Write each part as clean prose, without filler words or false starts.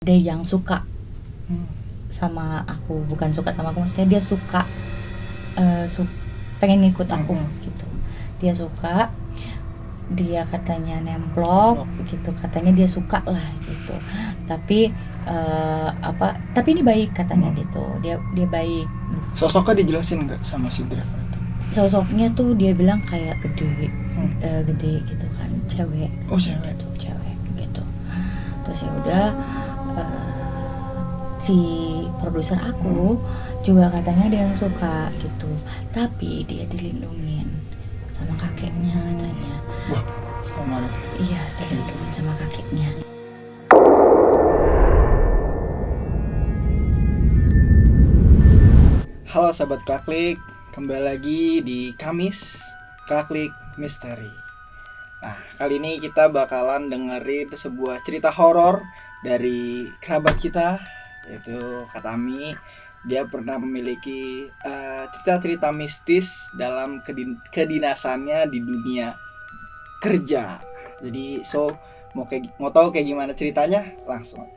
Dia yang suka sama aku, bukan suka sama aku, maksudnya dia suka pengen ngikut aku gitu. Dia suka, dia katanya nemplok gitu, katanya dia suka lah gitu. Tapi tapi ini baik katanya gitu. Dia baik. Sosoknya dijelasin nggak sama si driver itu? Sosoknya tuh dia bilang kayak gede gitu kan, cewek. Oh, cewek. Gitu, cewek gitu. Terus ya udah, si produser aku juga katanya dia yang suka gitu, tapi dia dilindungin sama kakeknya katanya. Wah, sama deh. Iya, dilindungin sama kakeknya. Halo sahabat Klaklik, kembali lagi di Kamis Klaklik Misteri. Nah, kali ini kita bakalan dengerin sebuah cerita horor dari kerabat kita, yaitu Katami. Dia pernah memiliki cerita-cerita mistis dalam kedinasannya di dunia kerja. Jadi, mau tahu kayak gimana ceritanya? Langsung.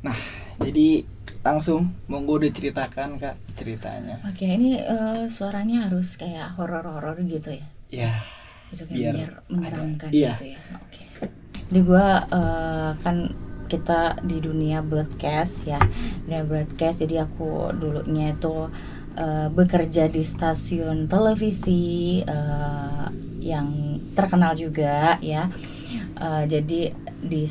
Nah, jadi langsung monggo diceritakan Kak ceritanya. Oke, ini suaranya harus kayak horor-horor gitu ya? Ya, Itu kayak menyeramkan iya. gitu ya. Oke. Jadi gue kan kita di dunia broadcast ya, dunia broadcast. Jadi aku dulunya itu bekerja di stasiun televisi yang terkenal juga ya. Jadi di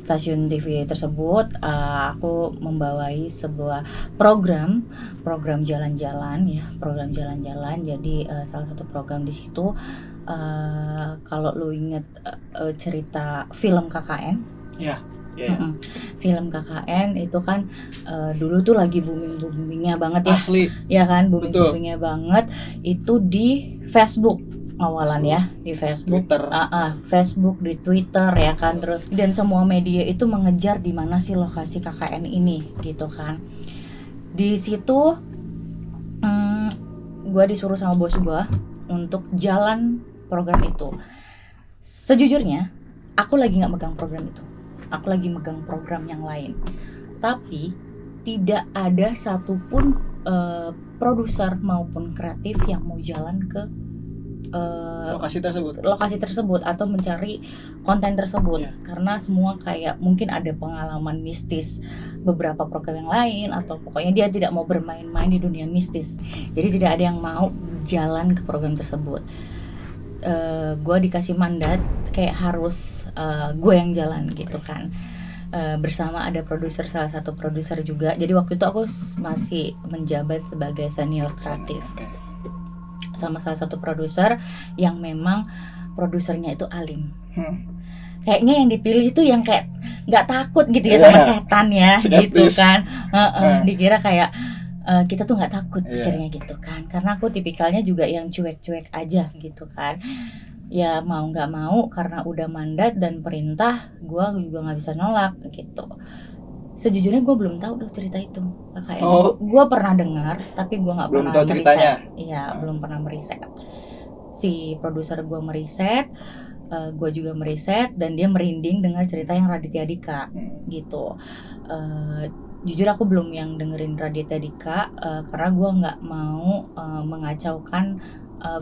stasiun TV tersebut aku membawai sebuah program jalan-jalan ya, program jalan-jalan. Jadi salah satu program di situ, kalau lu inget cerita film KKN. Iya. Film KKN itu kan dulu tuh lagi boomingnya banget ya. Asli. Ya kan, boomingnya banget itu di Facebook awalan ya, di Facebook, Twitter. Facebook, di Twitter ya kan, terus dan semua media itu mengejar di mana sih lokasi KKN ini gitu kan. Di situ gue disuruh sama bos gue untuk jalan program itu. Sejujurnya aku lagi nggak megang program itu, aku lagi megang program yang lain, tapi tidak ada satupun produser maupun kreatif yang mau jalan ke lokasi tersebut atau mencari konten tersebut karena semua kayak mungkin ada pengalaman mistis beberapa program yang lain, atau pokoknya dia tidak mau bermain-main di dunia mistis, jadi tidak ada yang mau jalan ke program tersebut. Gue dikasih mandat kayak harus gue yang jalan gitu kan, bersama ada produser, salah satu produser juga. Jadi waktu itu aku masih menjabat sebagai senior kreatif sama salah satu produser yang memang produsernya itu alim. Kayaknya yang dipilih itu yang kayak nggak takut gitu ya sama setan ya, gitu kan. Dikira kayak kita tuh nggak takut, pikirnya gitu kan. Karena aku tipikalnya juga yang cuek-cuek aja gitu kan. Ya mau nggak mau karena udah mandat dan perintah, gue juga nggak bisa nolak gitu. Sejujurnya gue belum tahu tuh cerita itu KKN. Gue pernah dengar tapi gue nggak pernah meriset. Iya, belum pernah meriset. Si produser gue meriset, gue juga meriset, dan dia merinding dengar cerita yang Raditya Dika gitu. Jujur aku belum yang dengerin Raditya Dika karena gue nggak mau mengacaukan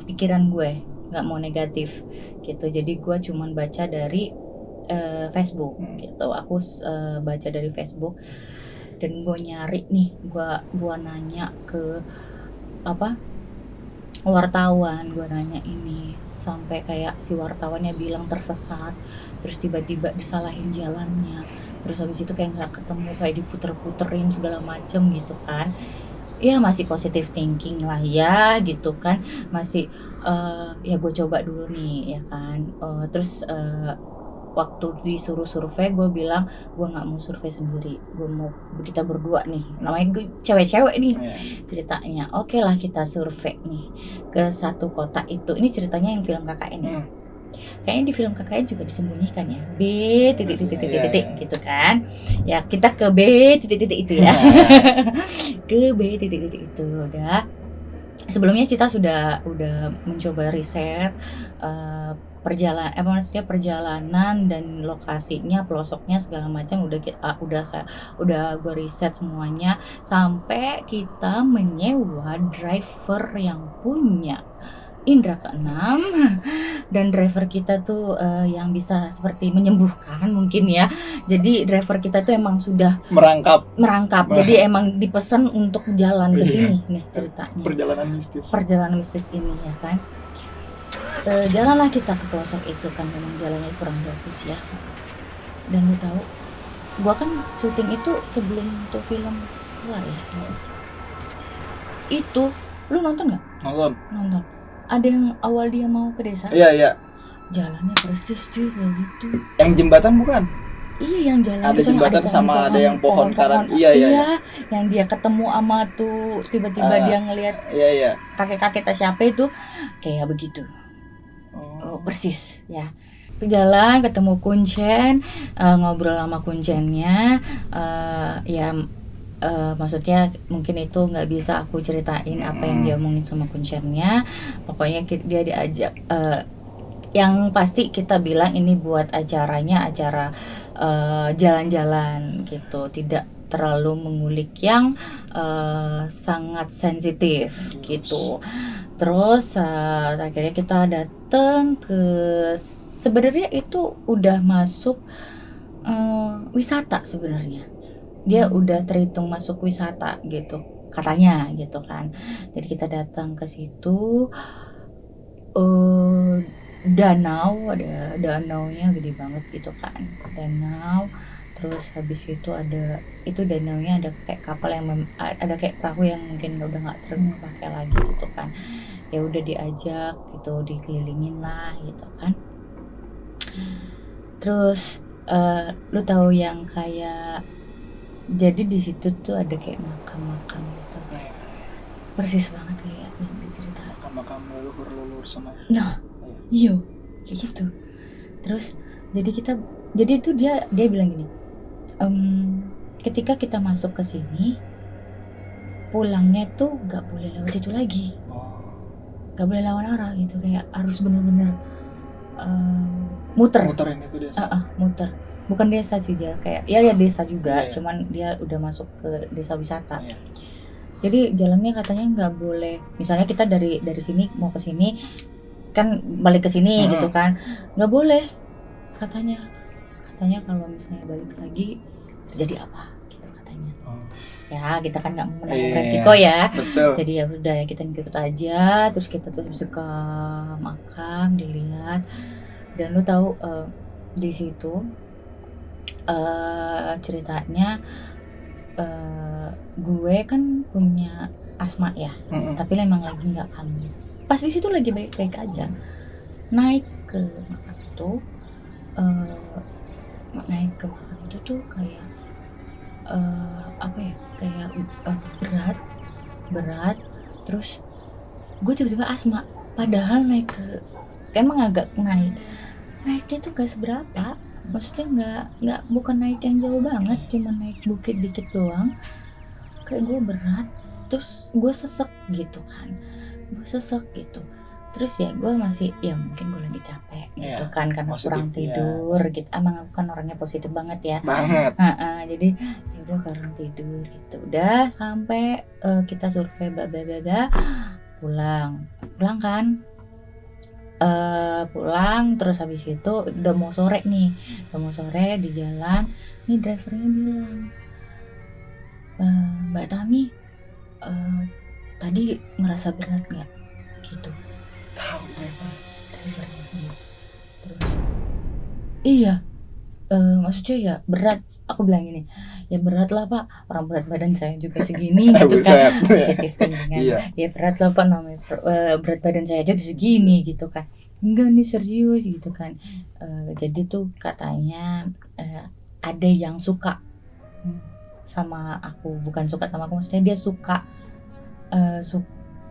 pikiran gue, nggak mau negatif gitu. Jadi gue cuman baca dari Facebook gitu. Aku baca dari Facebook dan gue nyari nih, gue nanya ke wartawan, gue nanya ini sampai kayak si wartawannya bilang tersesat, terus tiba-tiba disalahin jalannya, terus habis itu kayak nggak ketemu, kayak diputer-puterin segala macem gitu kan. Ya masih positive thinking lah ya gitu kan, masih ya gue coba dulu nih ya kan. Terus waktu disuruh survei gue bilang gue nggak mau survei sendiri, gue mau kita berdua nih, namanya gue cewek-cewek nih ceritanya. Oke lah, kita survei nih ke satu kota itu. Ini ceritanya yang film KKN ya. Kayaknya di film KKN juga disembunyikan ya, B titik gitu kan ya. Kita ke B titik itu ya. Ke B titik itu udah sebelumnya kita udah mencoba riset perjalanan dan lokasinya, pelosoknya segala macam udah gue riset semuanya sampai kita menyewa driver yang punya indra keenam dan driver kita tuh yang bisa seperti menyembuhkan mungkin ya. Jadi driver kita tuh emang sudah merangkap. Jadi emang dipesan untuk jalan ke sini nih ceritanya. Perjalanan mistis ini ya kan. Jalanlah kita ke pelosok itu kan, memang jalannya kurang bagus ya. Dan lu tahu, gua kan syuting itu sebelum tuh film keluar ya. Itu lu nonton nggak? Nonton. Ada yang awal dia mau ke desa. Iya. Jalannya persis cuy kayak gitu. Yang jembatan bukan? Iya, yang jalan ada jembatan sama ada yang pohon karan. Iya. Yang dia ketemu sama tuh tiba-tiba dia ngelihat kakek-kakek siapa itu kayak begitu. Persis ya. Jalan ketemu Kuncen, ngobrol sama Kuncennya, maksudnya mungkin itu nggak bisa aku ceritain apa yang dia omongin sama Kuncennya. Pokoknya dia diajak, yang pasti kita bilang ini buat acara jalan-jalan gitu, tidak terlalu mengulik yang sangat sensitif gitu. Terus akhirnya kita datang ke, sebenarnya itu udah masuk wisata sebenarnya. Dia udah terhitung masuk wisata gitu katanya gitu kan. Jadi kita datang ke situ, ada danaunya gede banget gitu kan, danau. Terus habis itu danaunya ada kayak kapal yang ada kayak perahu yang mungkin udah nggak terpakai lagi gitu kan. Ya udah diajak gitu, dikelilingin lah gitu kan. Terus lu tahu yang kayak, jadi di situ tuh ada kayak makam-makam gitu, persis banget kayak yang diceritakan. Makam leluhur sama. Nah, iya kayak gitu. Terus jadi itu dia bilang gini, ketika kita masuk ke sini, pulangnya tuh nggak boleh lewat situ lagi, nggak boleh lawan arah gitu, kayak harus bener-bener muterin itu desa. Muter. Bukan desa sih dia, kayak ya desa juga, cuman dia udah masuk ke desa wisata. Jadi jalannya katanya nggak boleh, misalnya kita dari sini mau ke sini kan, balik ke sini gitu kan, nggak boleh katanya kalau misalnya balik lagi terjadi apa gitu katanya. Ya kita kan nggak mau menanggung resiko ya. Betul. Jadi ya udah ya kita ngikut aja. Terus kita tuh suka makam dilihat, dan lu tahu di situ ceritanya, gue kan punya asma ya, tapi memang lagi nggak hamil. Pas di situ lagi baik-baik aja, naik ke makam itu tuh kayak berat. Terus gue tiba-tiba asma, padahal emang agak naiknya tuh gak seberapa. Maksudnya bukan naik yang jauh banget, cuma naik bukit dikit doang. Kayak gue berat, terus gue sesek gitu. Terus ya gue masih, ya mungkin gue lagi capek gitu kan, karena kurang tidur gitu. Emang aku kan orangnya positif banget ya. Jadi ya udah kurang tidur gitu. Udah sampai kita survei pulang kan. Pulang, terus habis itu udah mau sore di jalan nih, drivernya bilang, Mbak Tami tadi ngerasa berat nggak gitu. Tahu drivernya. Terus iya, maksudnya ya berat. Aku bilang gini, ya berat lah Pak, orang berat badan saya juga segini gitu kan. Positif tinggi kan. Ya berat lah Pak, namanya berat badan saya aja segini gitu kan. Enggak nih, serius gitu kan. Jadi tuh katanya ada yang suka sama aku, bukan suka sama aku, maksudnya dia suka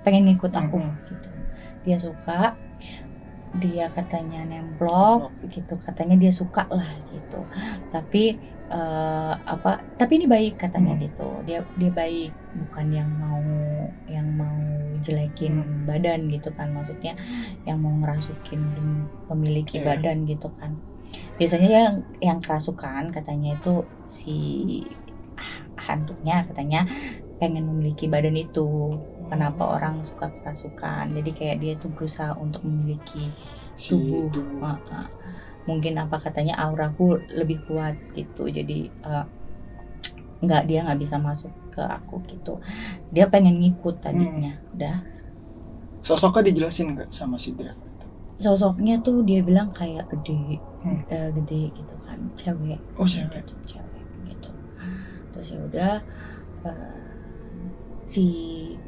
pengen ikut aku gitu. Dia suka, dia katanya nemplok gitu, katanya dia suka lah gitu. Tapi tapi ini baik katanya gitu. Dia baik, bukan yang mau jelekin badan gitu kan, maksudnya yang mau ngerasukin memiliki badan gitu kan. Biasanya yang kerasukan katanya itu si hantunya katanya pengen memiliki badan itu. Kenapa orang suka kerasukan? Jadi kayak dia tuh berusaha untuk memiliki tubuh. Mungkin apa katanya auraku lebih kuat gitu. Jadi dia nggak bisa masuk ke aku gitu. Dia pengen ngikut tadinya. Udah. Sosoknya dijelasin nggak sama si driver? Sosoknya tuh dia bilang kayak gede gitu kan, cewek. Cewek. Cewek gitu. Terus ya udah. Si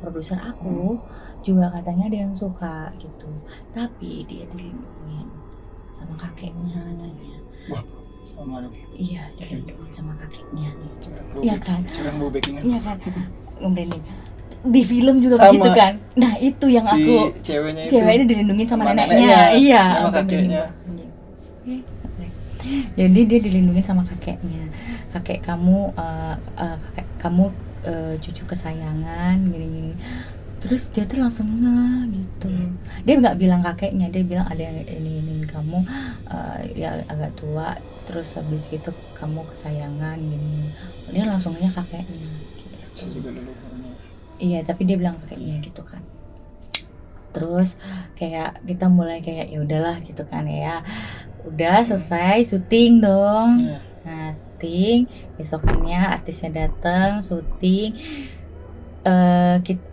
produser aku juga katanya ada yang suka gitu, tapi dia dilindungin sama kakeknya katanya. Wah, sama dong. Iya, dilindungin sama kakeknya. Iya kan? Curang bobeknya. Iya kan? Kemudian di film juga begitu kan. Nah, itu yang aku ceweknya dilindungin sama neneknya. Iya, sama kakeknya. Jadi dia dilindungin sama kakeknya. Kakek kamu cucu kesayangan gini. Terus dia tuh langsung gitu. Dia nggak bilang kakeknya, dia bilang ada yang ini kamu ya agak tua, terus habis itu kamu kesayangan gini. Dia langsungnya kakeknya gitu. Iya, tapi dia bilang kakeknya gitu kan. Terus kayak kita mulai kayak ya udahlah gitu kan ya. Udah selesai syuting dong. Nah, syuting, besokannya artisnya datang, syuting.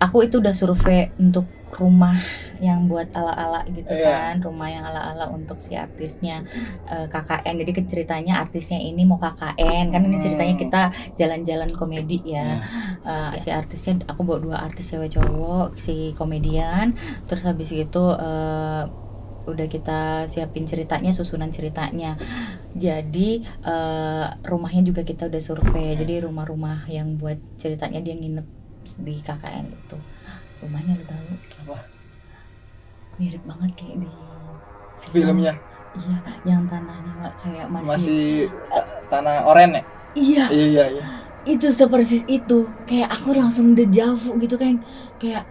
Aku itu udah survei untuk rumah yang buat ala-ala gitu kan, rumah yang ala-ala untuk si artisnya KKN. Jadi ceritanya artisnya ini mau KKN kan, ini ceritanya kita jalan-jalan komedi ya. Si artisnya aku bawa 2 artis cewek cowok, si komedian. Terus habis itu udah kita siapin ceritanya, susunan ceritanya. Jadi rumahnya juga kita udah survei. Jadi rumah-rumah yang buat ceritanya dia nginep di KKN itu, rumahnya lu tahu apa? Mirip banget kayak di filmnya. Iya, yang tanahnya kayak masih tanah oren ya? Iya. Itu sepersis itu, kayak aku langsung dejavu gitu kan, kayak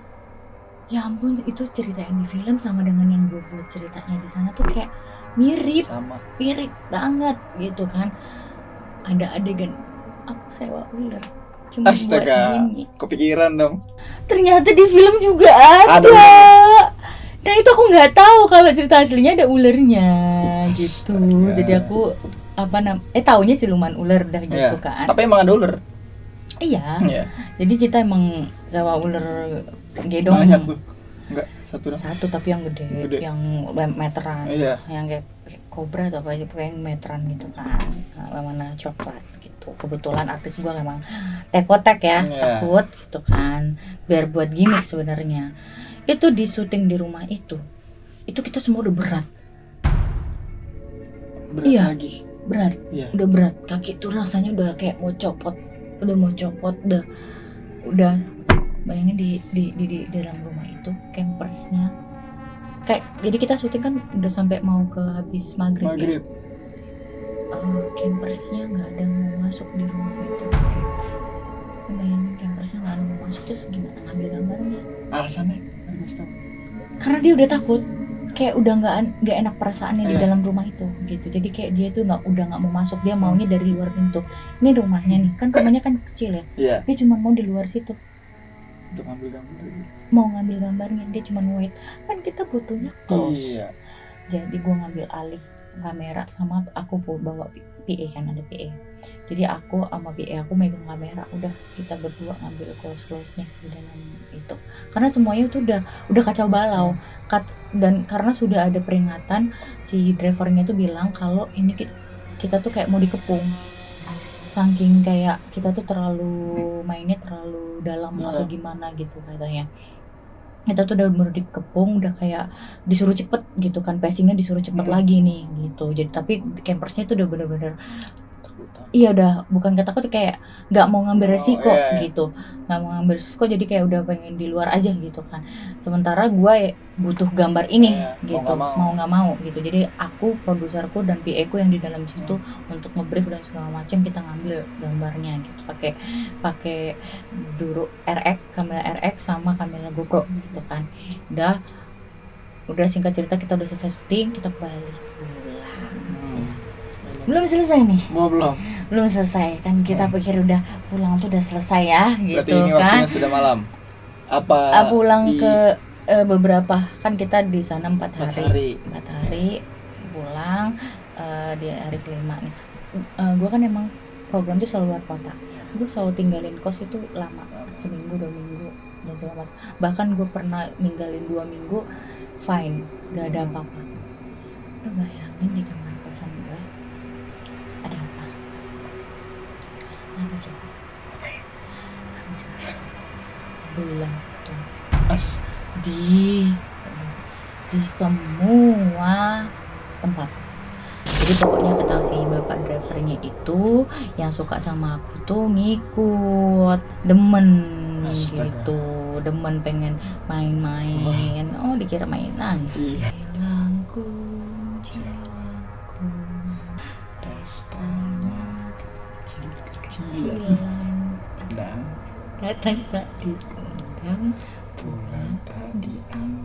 ya ampun, itu cerita yang di film sama dengan yang gue buat ceritanya di sana tuh kayak mirip banget gitu kan. Ada adegan aku sewa ular cuma buat gini. Kepikiran dong. Ternyata di film juga ada. Nah itu aku nggak tahu kalau cerita aslinya ada ulernya gitu. Jadi aku taunya siluman ular dah gitu kan. Tapi emang ada ular. Iya. Jadi kita emang sewa ular gedong. Banyak tuh. Enggak, satu tapi yang gede. Yang meteran. Yang kayak kobra atau apa aja, pokoknya yang meteran gitu kan. Warna coklat. Kebetulan artis gua memang tekotek ya, takut gitu kan, biar buat gimmick sebenarnya. Itu di syuting di rumah itu kita semua udah berat lagi. Udah berat, kaki tuh rasanya udah kayak mau copot, udah bayangin di dalam rumah itu campersnya kayak, jadi kita syuting kan udah sampai mau ke habis maghrib. Ya? Campersnya nggak ada yang mau masuk di rumah itu. Bayangin campersnya nggak ada yang mau masuk, terus gimana ngambil gambarnya? Alasannya? Karena dia udah takut, kayak udah nggak enak perasaannya di dalam rumah itu gitu. Jadi kayak dia tuh udah nggak mau masuk, dia maunya dari luar pintu. Ini rumahnya nih, kan rumahnya kan kecil ya. Dia cuma mau di luar situ. Untuk ngambil gambar. Mau ngambil gambarnya, dia cuma wait. Kan kita butuhnya close. Jadi gue ngambil alih kamera sama aku bawa PA kan, ada PA. Jadi aku sama PA aku megang kamera, udah kita berdua ngambil close-nya di dalam itu. Karena semuanya itu udah kacau balau. Dan karena sudah ada peringatan, si drivernya tuh bilang kalau ini kita tuh kayak mau dikepung. Saking kayak kita tuh mainnya terlalu dalam atau gimana gitu katanya. Kita tuh udah bener dikepung, udah kayak disuruh cepet gitu kan, pacingnya disuruh cepet lagi nih gitu. Jadi tapi campersnya tuh udah bener-bener iya udah bukan gak takut, kayak nggak mau ngambil resiko iya. gitu, nggak mau ngambil resiko, jadi kayak udah pengen di luar aja gitu kan. Sementara gue butuh gambar ini Iya, gitu, mau nggak mau gitu. Jadi aku, produserku dan PA ku yang di dalam situ untuk ngebrief dan segala macam, kita ngambil gambarnya gitu pakai pakai dulu RX, kamera RX sama kamera GoPro gitu kan. Udah singkat cerita kita udah selesai syuting, kita balik pulang. Belum selesai nih, belum selesai kan, kita pikir udah pulang tuh udah selesai ya Berarti gitu ini kan. waktunya sudah malam. Apa Pulang di ke beberapa kan kita di sana 4 4 hari. hari? 4 hari pulang di hari kelima nih. Gue kan emang program tuh selalu luar kota. Gue selalu tinggalin kos itu lama, seminggu 2 minggu dan segala macam. Bahkan gue pernah ninggalin 2 minggu fine, gak ada apa-apa. Lo bayangin di kamar kosan gue ada apa? Apa coba? Belatung As. di semua tempat. Jadi pokoknya kata si bapak drivernya itu yang suka sama aku tuh ngikut, demen. Astaga. Gitu, demen pengen main-main. Oh, dikira mainan. Iya. Cilangku, pestanya kecil-kecilan, Dan datang tak diundang, pulang tak diundang.